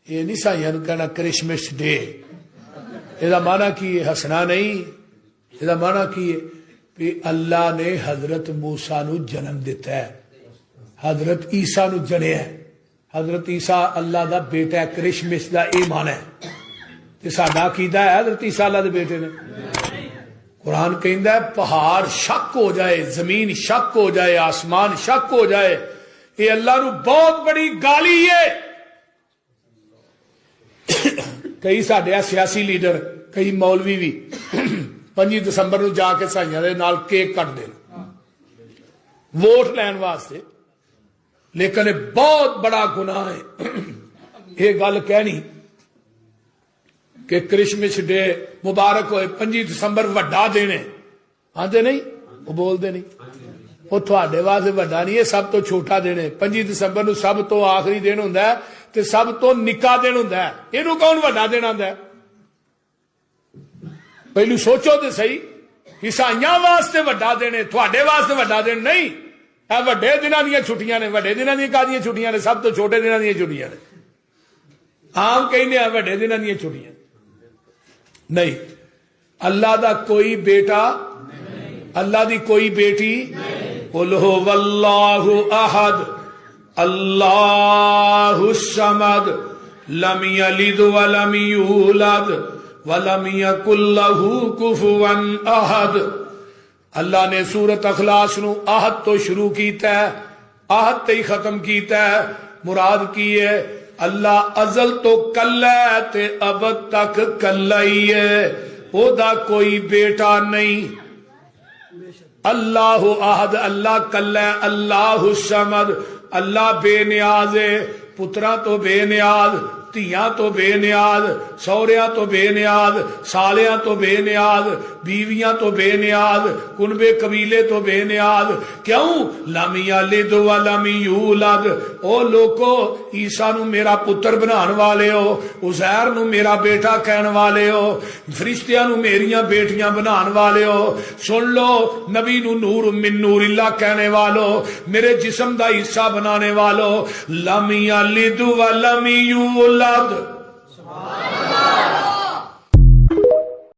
یہ نہیں سائیاں نو کہنا کرسمس ڈے، یہ معنی کی ہے ہسنا نہیں، یہ معنی کی ہے کہ اللہ نے حضرت موسیٰ نو جنم دیتا ہے، حضرت عیسیٰ نو جنیا ہے، حضرت عیسیٰ اللہ دا بیٹا ہے، کرسمس دا اے معنی ہے تے ساڈا عقیدہ ہے حضرت عیسیٰ اللہ دے بیٹے نے۔ قرآن کہندا ہے پہاڑ شک ہو جائے، زمین شک ہو جائے، آسمان شک ہو جائے، یہ اللہ نو بہت بڑی گالی ہے۔ کئی ساڈے سیاسی لیڈر، کئی مولوی بھی 25 دسمبر نو جا کے سائیاں دے نال کیک کٹ دین ووٹ لین واسطے، لیکن بہت بڑا گناہ ہے یہ گل کہنی کہ کرسمس ڈے مبارک ہوئے، 25 دسمبر وڈا دن ہے، آندے نہیں، وہ بولتے نہیں، وہ تھوڑے واسطے وڈا نہیں ہے، سب تو چھوٹا دن ہے۔ 25 دسمبر نو سب تو آخری دن ہوندا ہے تے سب تو نکا دن ہوندا ہے، اینو کون وڈا دن آندا ہے؟ پہلو سوچو تے صحیح، عیسائیاں واسطے وڈا دن ہے، تھوڑے واسطے وڈا دن نہیں۔ اے وڈے دناں دیاں چھٹیاں نے، وڈے دناں دیاں کادیاں چھٹیاں نے؟ سب تو چھوٹے دناں دیاں چھٹیاں نے، عام کہنے ہیں وڈے دناں دیاں چھٹیاں نہیں۔ اللہ دا کوئی بیٹا، اللہ دی کوئی بیٹی، قل هو اللہ احد اللہ الصمد لم یلد ولم یولد ولم یکن لہ کفوا احد۔ اللہ نے سورت اخلاص نو احد تو شروع کیتا ہے، احد تے ہی ختم کیتا ہے، مراد کی ہے اللہ ازل تو کلا ہے تے ابد تک کلا ہی ہے، او دا کوئی بیٹا نہیں۔ اللہ احد، اللہ کلا ہے، اللہ الصمد، اللہ بے نیاز ہے، پترا تو بے نیاز، تیاں تو بے نیاز، سوریاں تو بے نیاز، سالیاں تو بے نیاز، بیویاں تو بے نیاز، کنبے قبیلے تو بے نیاز۔ کیوں؟ لم یلد ولم یولد۔ او لوگو، عیسیٰ نو میرا پتر بنان والے ہو، عزیر نو میرا بیٹا کہن والے ہو، فرشتیاں نو میریاں بیٹیاں بنان والے ہو، سن لو نبی نو نور من نور اللہ کہنے والو، میرے جسم دا حصہ بنانے والو، لم یلد ولم یولد۔